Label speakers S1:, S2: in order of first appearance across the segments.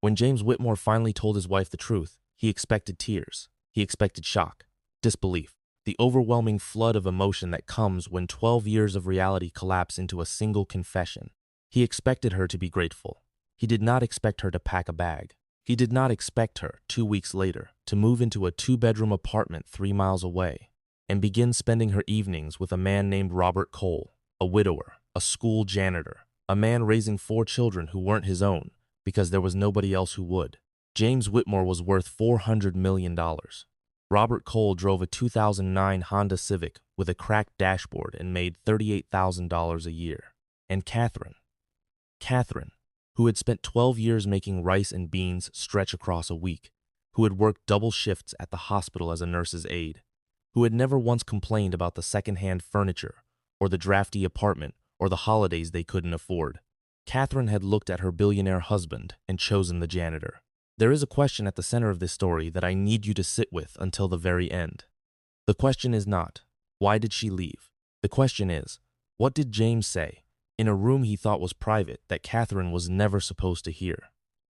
S1: When James Whitmore finally told his wife the truth, he expected tears. He expected shock, disbelief, the overwhelming flood of emotion that comes when 12 years of reality collapse into a single confession. He expected her to be grateful. He did not expect her to pack a bag. He did not expect her, 2 weeks later, to move into a 2-bedroom apartment 3 miles away and begin spending her evenings with a man named Robert Cole, a widower, a school janitor, a man raising 4 children who weren't his own because there was nobody else who would. James Whitmore was worth $400 million. Robert Cole drove a 2009 Honda Civic with a cracked dashboard and made $38,000 a year. And Catherine, who had spent 12 years making rice and beans stretch across a week, who had worked double shifts at the hospital as a nurse's aide, who had never once complained about the second-hand furniture or the drafty apartment or the holidays they couldn't afford. Catherine had looked at her billionaire husband and chosen the janitor. There is a question at the center of this story that I need you to sit with until the very end. The question is not, why did she leave? The question is, what did James say in a room he thought was private that Catherine was never supposed to hear?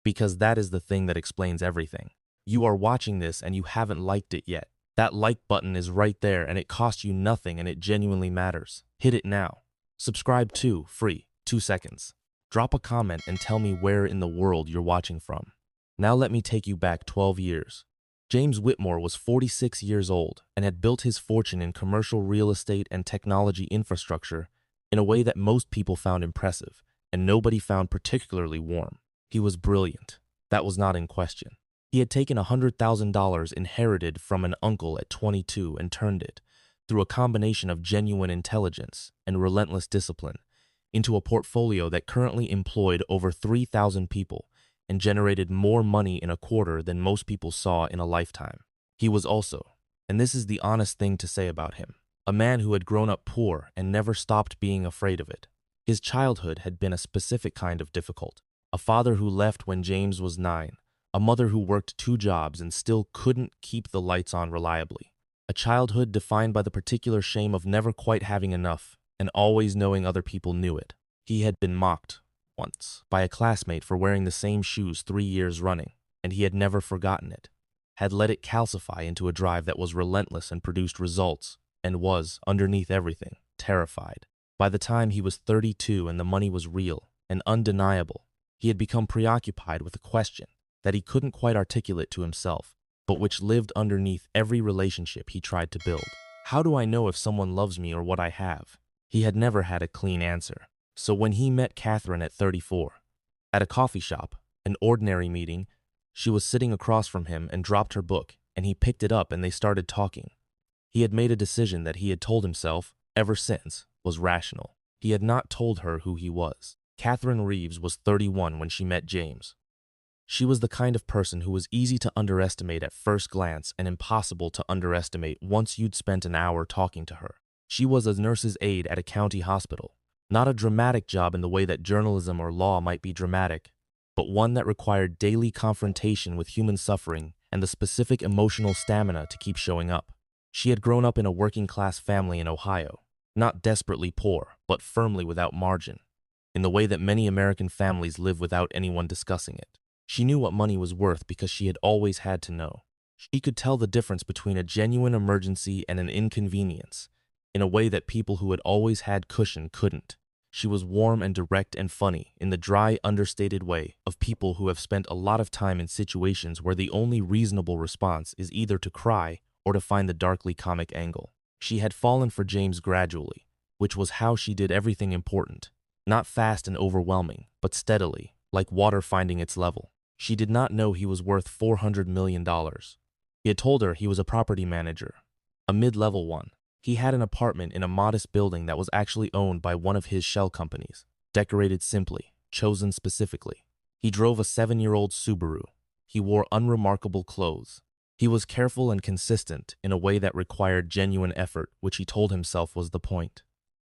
S1: Because that is the thing that explains everything. You are watching this and you haven't liked it yet. That like button is right there and it costs you nothing and it genuinely matters. Hit it now. Subscribe to free, 2 seconds. Drop a comment and tell me where in the world you're watching from. Now let me take you back 12 years. James Whitmore was 46 years old and had built his fortune in commercial real estate and technology infrastructure in a way that most people found impressive and nobody found particularly warm. He was brilliant. That was not in question. He had taken $100,000 inherited from an uncle at 22 and turned it, through a combination of genuine intelligence and relentless discipline, into a portfolio that currently employed over 3,000 people and generated more money in a quarter than most people saw in a lifetime. He was also, and this is the honest thing to say about him, a man who had grown up poor and never stopped being afraid of it. His childhood had been a specific kind of difficult. A father who left when James was 9, a mother who worked 2 jobs and still couldn't keep the lights on reliably. A childhood defined by the particular shame of never quite having enough and always knowing other people knew it. He had been mocked once by a classmate for wearing the same shoes 3 years running, and he had never forgotten it, had let it calcify into a drive that was relentless and produced results, and was, underneath everything, terrified. By the time he was 32 and the money was real and undeniable, he had become preoccupied with a question that he couldn't quite articulate to himself, but which lived underneath every relationship he tried to build. How do I know if someone loves me or what I have? He had never had a clean answer. So when he met Catherine at 34, at a coffee shop, an ordinary meeting, she was sitting across from him and dropped her book, and he picked it up and they started talking. He had made a decision that he had told himself, ever since, was rational. He had not told her who he was. Catherine Reeves was 31 when she met James. She was the kind of person who was easy to underestimate at first glance and impossible to underestimate once you'd spent an hour talking to her. She was a nurse's aide at a county hospital. Not a dramatic job in the way that journalism or law might be dramatic, but one that required daily confrontation with human suffering and the specific emotional stamina to keep showing up. She had grown up in a working-class family in Ohio, not desperately poor, but firmly without margin, in the way that many American families live without anyone discussing it. She knew what money was worth because she had always had to know. She could tell the difference between a genuine emergency and an inconvenience, in a way that people who had always had cushion couldn't. She was warm and direct and funny in the dry, understated way of people who have spent a lot of time in situations where the only reasonable response is either to cry or to find the darkly comic angle. She had fallen for James gradually, which was how she did everything important. Not fast and overwhelming, but steadily, like water finding its level. She did not know he was worth $400 million. He had told her he was a property manager, a mid-level one. He had an apartment in a modest building that was actually owned by one of his shell companies, decorated simply, chosen specifically. He drove a 7-year-old Subaru. He wore unremarkable clothes. He was careful and consistent in a way that required genuine effort, which he told himself was the point.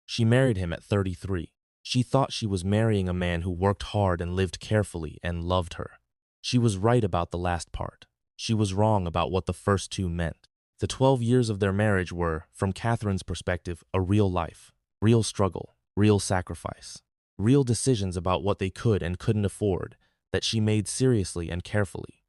S1: She married him at 33. She thought she was marrying a man who worked hard and lived carefully and loved her. She was right about the last part. She was wrong about what the first 2 meant. The 12 years of their marriage were, from Catherine's perspective, a real life, real struggle, real sacrifice, real decisions about what they could and couldn't afford that she made seriously and carefully,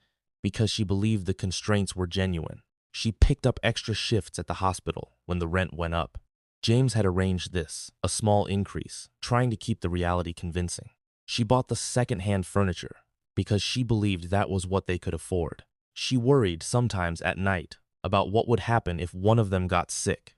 S1: because she believed the constraints were genuine. She picked up extra shifts at the hospital when the rent went up. James had arranged this, a small increase, trying to keep the reality convincing. She bought the second-hand furniture because she believed that was what they could afford. She worried sometimes at night about what would happen if one of them got sick.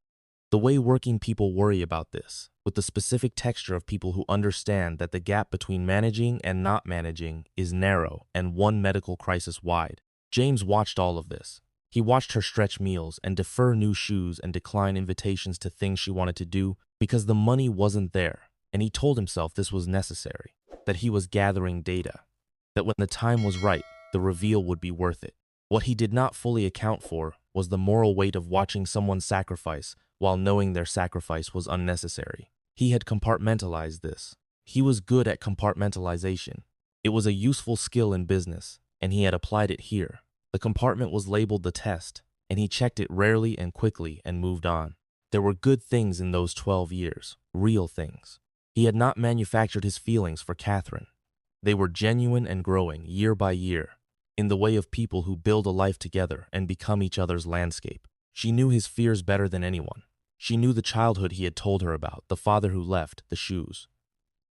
S1: The way working people worry about this, with the specific texture of people who understand that the gap between managing and not managing is narrow and one medical crisis wide. James watched all of this. He watched her stretch meals and defer new shoes and decline invitations to things she wanted to do because the money wasn't there, and he told himself this was necessary, that he was gathering data, that when the time was right, the reveal would be worth it. What he did not fully account for was the moral weight of watching someone sacrifice while knowing their sacrifice was unnecessary. He had compartmentalized this. He was good at compartmentalization. It was a useful skill in business, and he had applied it here. The compartment was labeled the test, and he checked it rarely and quickly and moved on. There were good things in those 12 years, real things. He had not manufactured his feelings for Catherine. They were genuine and growing year by year, in the way of people who build a life together and become each other's landscape. She knew his fears better than anyone. She knew the childhood he had told her about, the father who left, the shoes.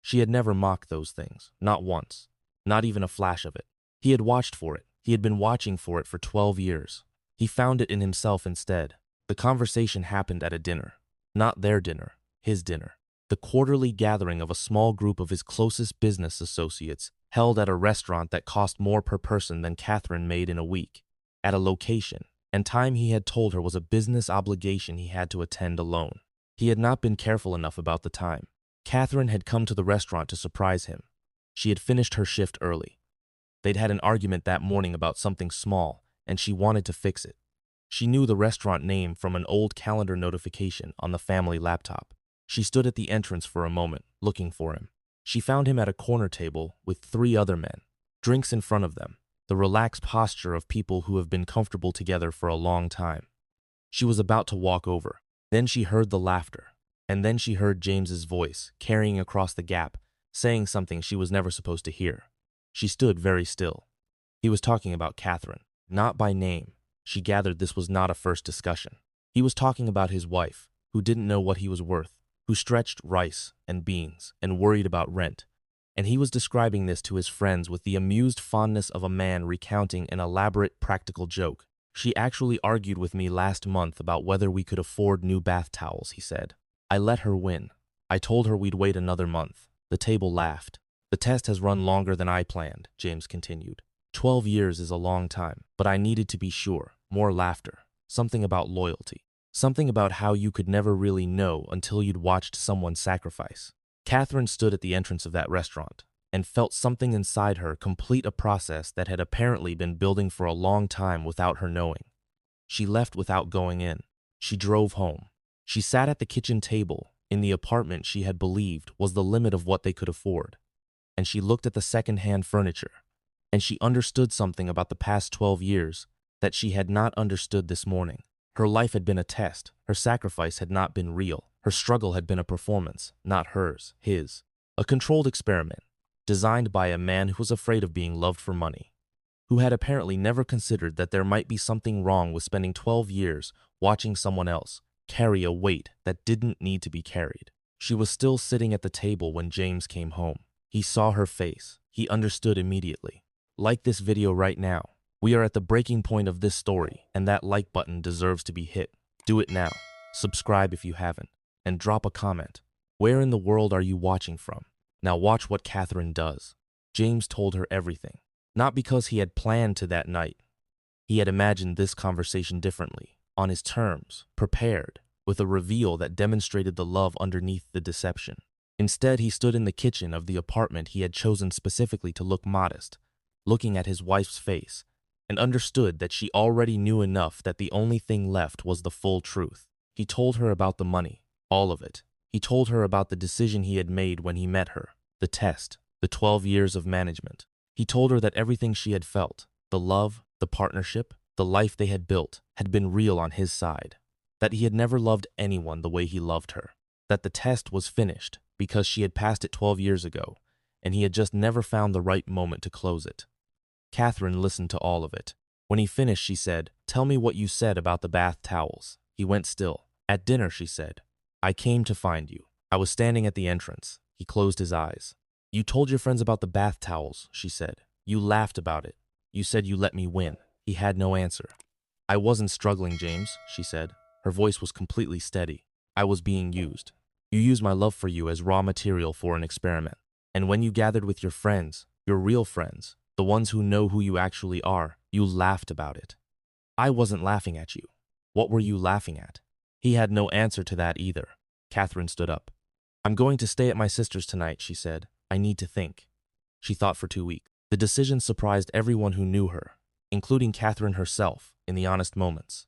S1: She had never mocked those things, not once, not even a flash of it. He had watched for it. He had been watching for it for 12 years. He found it in himself instead. The conversation happened at a dinner. Not their dinner, his dinner. The quarterly gathering of a small group of his closest business associates held at a restaurant that cost more per person than Catherine made in a week, at a location, and time he had told her was a business obligation he had to attend alone. He had not been careful enough about the time. Catherine had come to the restaurant to surprise him. She had finished her shift early. They'd had an argument that morning about something small, and she wanted to fix it. She knew the restaurant name from an old calendar notification on the family laptop. She stood at the entrance for a moment, looking for him. She found him at a corner table with 3 other men, drinks in front of them, the relaxed posture of people who have been comfortable together for a long time. She was about to walk over. Then she heard the laughter, and then she heard James's voice, carrying across the gap, saying something she was never supposed to hear. She stood very still. He was talking about Catherine, not by name. She gathered this was not a first discussion. He was talking about his wife, who didn't know what he was worth, who stretched rice and beans and worried about rent. And he was describing this to his friends with the amused fondness of a man recounting an elaborate practical joke. She actually argued with me last month about whether we could afford new bath towels, he said. I let her win. I told her we'd wait another month. The table laughed. The test has run longer than I planned, James continued. 12 years is a long time, but I needed to be sure. More laughter. Something about loyalty. Something about how you could never really know until you'd watched someone sacrifice. Catherine stood at the entrance of that restaurant and felt something inside her complete a process that had apparently been building for a long time without her knowing. She left without going in. She drove home. She sat at the kitchen table in the apartment she had believed was the limit of what they could afford. And she looked at the second-hand furniture, and she understood something about the past 12 years that she had not understood this morning. Her life had been a test. Her sacrifice had not been real. Her struggle had been a performance, not hers, his. A controlled experiment, designed by a man who was afraid of being loved for money, who had apparently never considered that there might be something wrong with spending 12 years watching someone else carry a weight that didn't need to be carried. She was still sitting at the table when James came home. He saw her face. He understood immediately. Like this video right now. We are at the breaking point of this story, and that like button deserves to be hit. Do it now. Subscribe if you haven't, and drop a comment. Where in the world are you watching from? Now watch what Catherine does. James told her everything, not because he had planned to that night. He had imagined this conversation differently, on his terms, prepared, with a reveal that demonstrated the love underneath the deception. Instead, he stood in the kitchen of the apartment he had chosen specifically to look modest, looking at his wife's face, and understood that she already knew enough that the only thing left was the full truth. He told her about the money, all of it. He told her about the decision he had made when he met her, the test, the 12 years of management. He told her that everything she had felt, the love, the partnership, the life they had built, had been real on his side, that he had never loved anyone the way he loved her, that the test was finished because she had passed it 12 years ago, and he had just never found the right moment to close it. Catherine listened to all of it. When he finished, she said, "Tell me what you said about the bath towels." He went still. "At dinner," she said. "I came to find you. I was standing at the entrance." He closed his eyes. "You told your friends about the bath towels," she said. "You laughed about it. You said you let me win." He had no answer. "I wasn't struggling, James," she said. Her voice was completely steady. "I was being used. You used my love for you as raw material for an experiment. And when you gathered with your friends, your real friends, the ones who know who you actually are, you laughed about it. I wasn't laughing at you. What were you laughing at?" He had no answer to that either. Catherine stood up. "I'm going to stay at my sister's tonight," she said. "I need to think." She thought for 2 weeks. The decision surprised everyone who knew her, including Catherine herself, in the honest moments.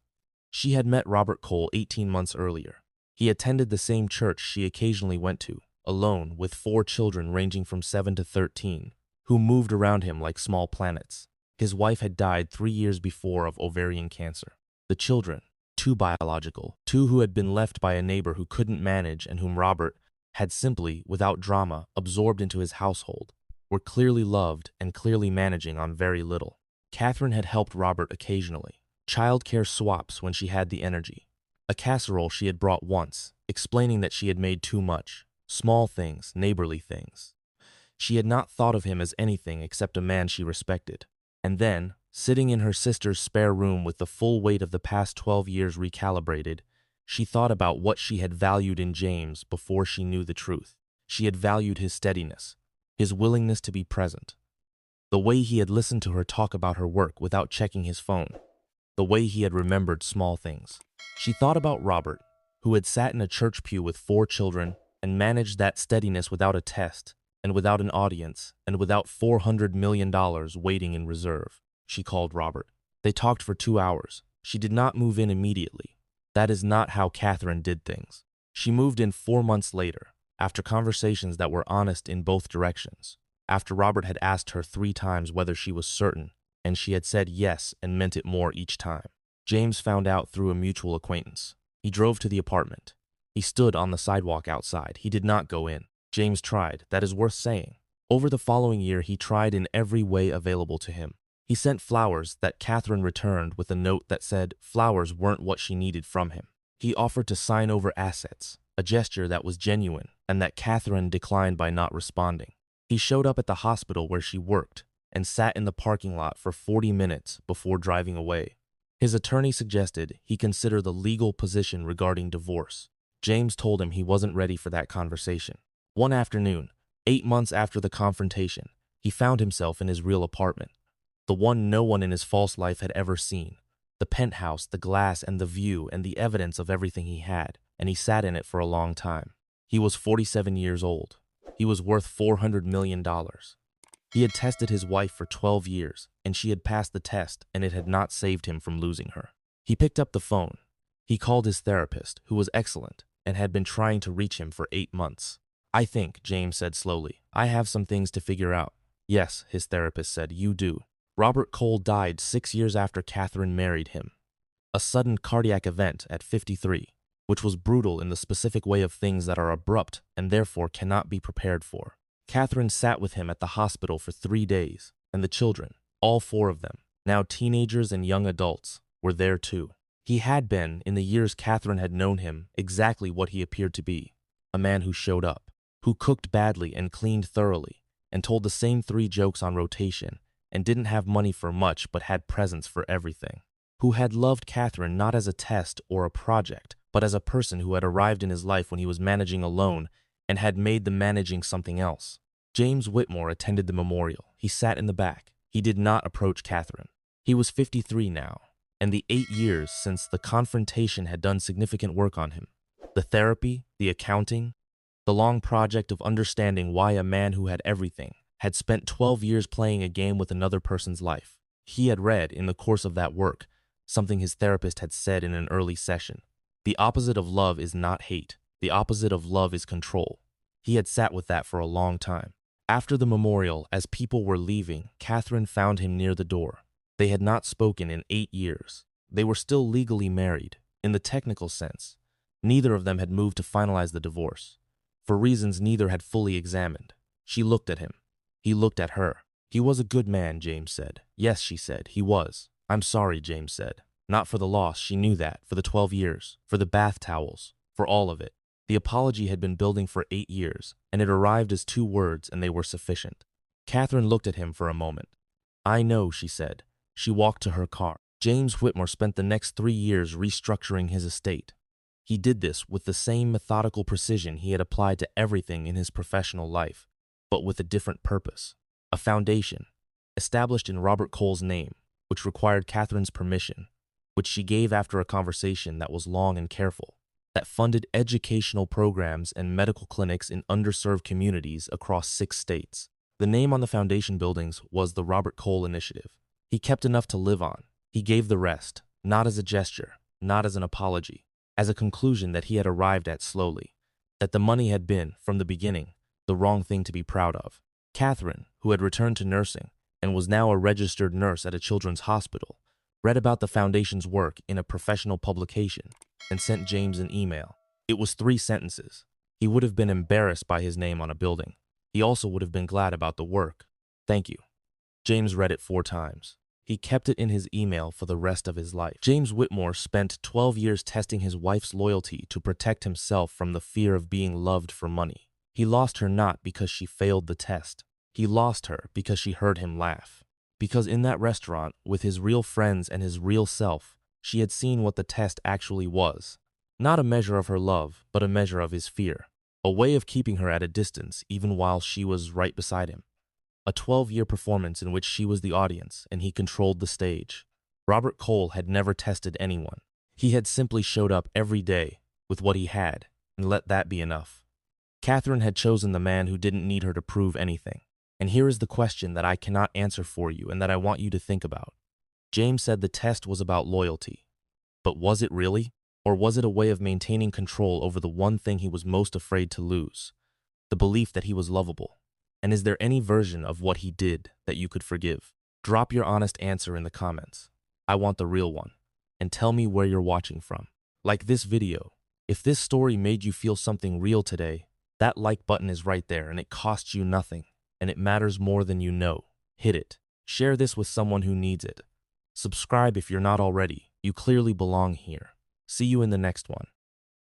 S1: She had met Robert Cole 18 months earlier. He attended the same church she occasionally went to, alone with 4 children ranging from 7 to 13, who moved around him like small planets. His wife had died 3 years before of ovarian cancer. The children, 2 biological, 2 who had been left by a neighbor who couldn't manage and whom Robert had simply, without drama, absorbed into his household, were clearly loved and clearly managing on very little. Catherine had helped Robert occasionally. Childcare swaps when she had the energy. A casserole she had brought once, explaining that she had made too much. Small things, neighborly things. She had not thought of him as anything except a man she respected. And then, sitting in her sister's spare room with the full weight of the past 12 years recalibrated, she thought about what she had valued in James before she knew the truth. She had valued his steadiness, his willingness to be present, the way he had listened to her talk about her work without checking his phone, the way he had remembered small things. She thought about Robert, who had sat in a church pew with 4 children and managed that steadiness without a test, and without an audience, and without $400 million waiting in reserve. She called Robert. They talked for 2 hours. She did not move in immediately. That is not how Catherine did things. She moved in 4 months later, after conversations that were honest in both directions, after Robert had asked her 3 times whether she was certain, and she had said yes and meant it more each time. James found out through a mutual acquaintance. He drove to the apartment. He stood on the sidewalk outside. He did not go in. James tried. That is worth saying. Over the following year, he tried in every way available to him. He sent flowers that Catherine returned with a note that said flowers weren't what she needed from him. He offered to sign over assets, a gesture that was genuine and that Catherine declined by not responding. He showed up at the hospital where she worked and sat in the parking lot for 40 minutes before driving away. His attorney suggested he consider the legal position regarding divorce. James told him he wasn't ready for that conversation. One afternoon, 8 months after the confrontation, he found himself in his real apartment, the one no one in his false life had ever seen, the penthouse, the glass, and the view, and the evidence of everything he had, and he sat in it for a long time. He was 47 years old. He was worth $400 million. He had tested his wife for 12 years, and she had passed the test, and it had not saved him from losing her. He picked up the phone. He called his therapist, who was excellent, and had been trying to reach him for 8 months. "I think," James said slowly, "I have some things to figure out." "Yes," his therapist said, "you do." Robert Cole died 6 years after Catherine married him. A sudden cardiac event at 53, which was brutal in the specific way of things that are abrupt and therefore cannot be prepared for. Catherine sat with him at the hospital for 3 days, and the children, all 4 of them, now teenagers and young adults, were there too. He had been, in the years Catherine had known him, exactly what he appeared to be, a man who showed up, who cooked badly and cleaned thoroughly, and told the same 3 jokes on rotation, and didn't have money for much but had presents for everything, who had loved Catherine not as a test or a project, but as a person who had arrived in his life when he was managing alone and had made the managing something else. James Whitmore attended the memorial. He sat in the back. He did not approach Catherine. He was 53 now, and the 8 years since the confrontation had done significant work on him. The therapy, the accounting, the long project of understanding why a man who had everything had spent 12 years playing a game with another person's life. He had read, in the course of that work, something his therapist had said in an early session. The opposite of love is not hate. The opposite of love is control. He had sat with that for a long time. After the memorial, as people were leaving, Catherine found him near the door. They had not spoken in 8 years. They were still legally married, in the technical sense. Neither of them had moved to finalize the divorce, for reasons neither had fully examined. She looked at him. He looked at her. He was a good man, James said. Yes, she said, he was. I'm sorry, James said. Not for the loss, she knew that, for the 12 years, for the bath towels, for all of it. The apology had been building for 8 years, and it arrived as 2 words, and they were sufficient. Catherine looked at him for a moment. I know, she said. She walked to her car. James Whitmore spent the next 3 years restructuring his estate. He did this with the same methodical precision he had applied to everything in his professional life, but with a different purpose. A foundation, established in Robert Cole's name, which required Catherine's permission, which she gave after a conversation that was long and careful, that funded educational programs and medical clinics in underserved communities across 6 states. The name on the foundation buildings was the Robert Cole Initiative. He kept enough to live on. He gave the rest, not as a gesture, not as an apology, as a conclusion that he had arrived at slowly, that the money had been, from the beginning, the wrong thing to be proud of. Catherine, who had returned to nursing and was now a registered nurse at a children's hospital, read about the foundation's work in a professional publication and sent James an email. It was 3 sentences. He would have been embarrassed by his name on a building. He also would have been glad about the work. Thank you. James read it 4 times. He kept it in his email for the rest of his life. James Whitmore spent 12 years testing his wife's loyalty to protect himself from the fear of being loved for money. He lost her not because she failed the test. He lost her because she heard him laugh. Because in that restaurant, with his real friends and his real self, she had seen what the test actually was. Not a measure of her love, but a measure of his fear. A way of keeping her at a distance even while she was right beside him. A 12-year performance in which she was the audience and he controlled the stage. Robert Cole had never tested anyone. He had simply showed up every day with what he had and let that be enough. Catherine had chosen the man who didn't need her to prove anything. And here is the question that I cannot answer for you and that I want you to think about. James said the test was about loyalty. But was it really? Or was it a way of maintaining control over the one thing he was most afraid to lose? The belief that he was lovable. And is there any version of what he did that you could forgive? Drop your honest answer in the comments. I want the real one. And tell me where you're watching from. Like this video. If this story made you feel something real today, that like button is right there and it costs you nothing. And it matters more than you know. Hit it. Share this with someone who needs it. Subscribe if you're not already. You clearly belong here. See you in the next one.